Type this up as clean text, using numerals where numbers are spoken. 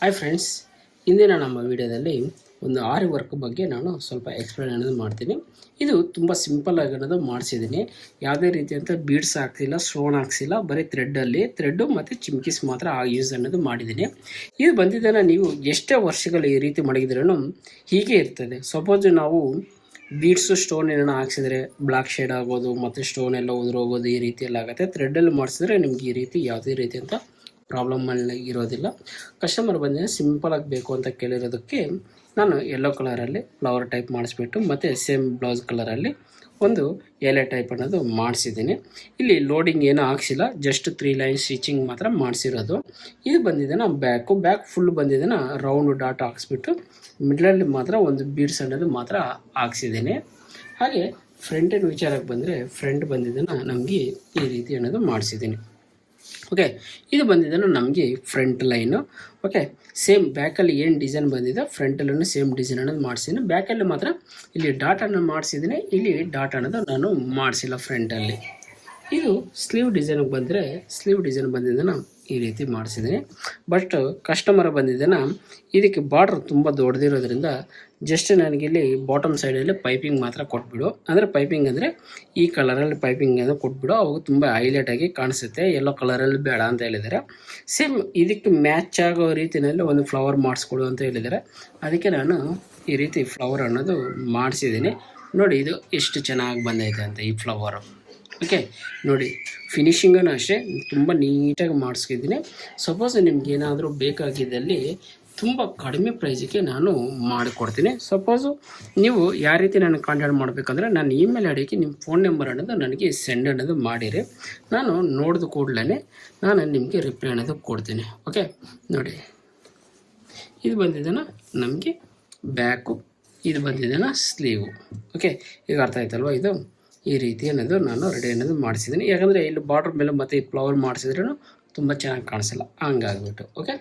Hi friends, ಇಂದಿನ ನಮ್ಮ ವಿಡಿಯೋದಲ್ಲಿ ಒಂದು ಆರಿ ವರ್ಕ್ ಬಗ್ಗೆ ನಾನು ಸ್ವಲ್ಪ ಎಕ್ಸ್ಪ್ಲೇನ್ ಅನ್ನೋದು ಮಾಡ್ತೀನಿ. ಇದು ತುಂಬ ಸಿಂಪಲ್ ಆಗಿ ಅನ್ನೋದು ಮಾಡಿಸಿದ್ದೀನಿ. ಯಾವುದೇ ರೀತಿಯಂಥ ಬೀಡ್ಸ್ ಹಾಕ್ಸಿಲ್ಲ, ಸ್ಟೋನ್ ಹಾಕ್ಸಿಲ್ಲ, ಬರೀ ಥ್ರೆಡ್ಡು ಮತ್ತು ಚಿಮ್ಕೀಸ್ ಮಾತ್ರ ಯೂಸ್ ಅನ್ನೋದು ಮಾಡಿದ್ದೀನಿ. ಇದು ಬಂದಿದ್ದನ್ನು ನೀವು ಎಷ್ಟೇ ವರ್ಷಗಳು ಈ ರೀತಿ ಮಡಗಿದ್ರೂ ಹೀಗೆ ಇರ್ತದೆ. ಸಪೋಸ್ ನಾವು ಬೀಡ್ಸು ಸ್ಟೋನ್ ಏನೋ ಹಾಕ್ಸಿದ್ರೆ ಬ್ಲ್ಯಾಕ್ ಶೇಡ್ ಆಗೋದು ಮತ್ತು ಸ್ಟೋನ್ ಎಲ್ಲ ಉದುರೋಗೋದು ಈ ರೀತಿಯಲ್ಲಿ ಆಗುತ್ತೆ. ಥ್ರೆಡ್ಡಲ್ಲಿ ಮಾಡಿಸಿದ್ರೆ ನಿಮ್ಗೆ ಈ ರೀತಿ ಯಾವುದೇ ರೀತಿಯಂಥ ಪ್ರಾಬ್ಲಮ್ಮಲ್ಲಿ ಇರೋದಿಲ್ಲ. ಕಸ್ಟಮರ್ ಬಂದಿದೆ ಸಿಂಪಲಾಗಿ ಬೇಕು ಅಂತ ಕೇಳಿರೋದಕ್ಕೆ ನಾನು ಯೆಲ್ಲೋ ಕಲರಲ್ಲಿ ಫ್ಲವರ್ ಟೈಪ್ ಮಾಡಿಸ್ಬಿಟ್ಟು ಮತ್ತು ಸೇಮ್ ಬ್ಲೌಸ್ ಕಲರಲ್ಲಿ ಒಂದು ಎಲೆ ಟೈಪ್ ಅನ್ನೋದು ಮಾಡಿಸಿದ್ದೀನಿ. ಇಲ್ಲಿ ಲೋಡಿಂಗ್ ಏನೂ ಹಾಕ್ಸಿಲ್ಲ, ಜಸ್ಟ್ 3 ಲೈನ್ ಸ್ಟಿಚಿಂಗ್ ಮಾತ್ರ ಮಾಡಿಸಿರೋದು. ಇದು ಬಂದಿದ್ದಾನ ಬ್ಯಾಕ್ ಫುಲ್ ಬಂದಿದ್ದಾನ ರೌಂಡ್ ಡಾಟ್ ಹಾಕ್ಸ್ಬಿಟ್ಟು ಮಿಡ್ಲಲ್ಲಿ ಮಾತ್ರ ಒಂದು ಬೀಡ್ಸ್ ಅನ್ನೋದು ಮಾತ್ರ ಹಾಕ್ಸಿದ್ದೀನಿ. ಹಾಗೆ ಫ್ರಂಟಿನ ವಿಚಾರಕ್ಕೆ ಬಂದರೆ ಫ್ರಂಟ್ ಬಂದಿದ್ದನ್ನು ನಮಗೆ ಈ ರೀತಿ ಅನ್ನೋದು ಮಾಡಿಸಿದ್ದೀನಿ. ಓಕೆ, ಇದು ಬಂದಿದ್ದನ್ನು ನಮಗೆ ಫ್ರಂಟ್ ಲೈನು. ಓಕೆ, ಸೇಮ್ ಬ್ಯಾಕಲ್ಲಿ ಏನು ಡಿಸೈನ್ ಬಂದಿದೆ ಫ್ರಂಟಲ್ಲೂ ಸೇಮ್ ಡಿಸೈನ್ ಅನ್ನೋದು ಮಾಡಿಸಿದ್ದೀನಿ. ಬ್ಯಾಕಲ್ಲಿ ಮಾತ್ರ ಇಲ್ಲಿ ಡಾಟನ್ನು ಮಾಡಿಸಿದ್ದೀನಿ, ಇಲ್ಲಿ ಡಾಟ್ ಅನ್ನೋದು ನಾನು ಮಾಡಿಸಿಲ್ಲ ಫ್ರಂಟಲ್ಲಿ. ಇದು ಸ್ಲೀವ್ ಡಿಸೈನ್ಗೆ ಬಂದರೆ ಸ್ಲೀವ್ ಡಿಸೈನ್ ಬಂದಿದ್ದನ್ನು ಈ ರೀತಿ ಮಾಡಿಸಿದ್ದೀನಿ. ಬಟ್ ಕಸ್ಟಮರ್ ಬಂದಿದ್ದನ್ನು ಇದಕ್ಕೆ ಬಾರ್ಡ್ರ್ ತುಂಬ ದೊಡ್ಡದಿರೋದ್ರಿಂದ ಜಸ್ಟ್ ನನಗಿಲ್ಲಿ ಬಾಟಮ್ ಸೈಡಲ್ಲಿ ಪೈಪಿಂಗ್ ಮಾತ್ರ ಕೊಟ್ಬಿಡು. ಅಂದರೆ ಪೈಪಿಂಗ್ ಅಂದರೆ ಈ ಕಲರಲ್ಲಿ ಪೈಪಿಂಗ್ ಅನ್ನು ಕೊಟ್ಬಿಡು, ಅವಾಗ ತುಂಬ ಹೈಲೈಟಾಗಿ ಕಾಣಿಸುತ್ತೆ. ಯೆಲ್ಲೋ ಕಲರಲ್ಲಿ ಬೇಡ ಅಂತ ಹೇಳಿದ್ದಾರೆ. ಸೇಮ್ ಇದಕ್ಕೆ ಮ್ಯಾಚ್ ಆಗೋ ರೀತಿಯಲ್ಲಿ ಒಂದು ಫ್ಲವರ್ ಮಾಡಿಸ್ಕೊಡು ಅಂತ ಹೇಳಿದ್ದಾರೆ. ಅದಕ್ಕೆ ನಾನು ಈ ರೀತಿ ಫ್ಲವರ್ ಅನ್ನೋದು ಮಾಡಿಸಿದ್ದೀನಿ. ನೋಡಿ ಇದು ಎಷ್ಟು ಚೆನ್ನಾಗಿ ಬಂದೈತೆ ಅಂತ ಈ ಫ್ಲವರು. ಓಕೆ, ನೋಡಿ ಫಿನಿಶಿಂಗನ್ನು ಅಷ್ಟೇ ತುಂಬ ನೀಟಾಗಿ ಮಾಡಿಸ್ಕಿದ್ದೀನಿ. ಸಪೋಸ್ ನಿಮ್ಗೆ ಏನಾದರೂ ಬೇಕಾಗಿದ್ದಲ್ಲಿ ತುಂಬ ಕಡಿಮೆ ಪ್ರೈಸಿಗೆ ನಾನು ಮಾಡಿಕೊಡ್ತೀನಿ. ಸಪೋಸು ನೀವು ಯಾವ ರೀತಿ ನನಗೆ ಕಾಂಟ್ಯಾಕ್ಟ್ ಮಾಡಬೇಕಂದ್ರೆ ನನ್ನ ಇಮೇಲ್ ಐಡಿಗೆ ನಿಮ್ಮ ಫೋನ್ ನಂಬರ್ ಅನ್ನೋದು ನನಗೆ ಸೆಂಡ್ ಅನ್ನೋದು ಮಾಡಿರಿ. ನಾನು ನೋಡಿದ ಕೂಡಲೇ ನಾನು ನಿಮಗೆ ರಿಪ್ಲೈ ಅನ್ನೋದು ಕೊಡ್ತೀನಿ. ಓಕೆ, ನೋಡಿ ಇದು ಬಂದಿದ್ದಾನ ನಮಗೆ ಬ್ಯಾಕು, ಇದು ಬಂದಿದ್ದಾನ ಸ್ಲೀವು. ಓಕೆ, ಈಗ ಅರ್ಥ ಆಯ್ತಲ್ವ? ಇದು ಈ ರೀತಿ ಅನ್ನೋದು ನಾನು ರೆಡಿ ಅನ್ನೋದು ಮಾಡಿಸಿದ್ದೀನಿ. ಯಾಕಂದರೆ ಇಲ್ಲಿ ಬಾರ್ಡ್ರ್ ಮೇಲೆ ಮತ್ತು ಈ ಫ್ಲವರ್ ಮಾಡಿಸಿದ್ರೂ ತುಂಬ ಚೆನ್ನಾಗಿ ಕಾಣಿಸಲ್ಲ, ಹಂಗಾಗ್ಬಿಟ್ಟು. ಓಕೆ.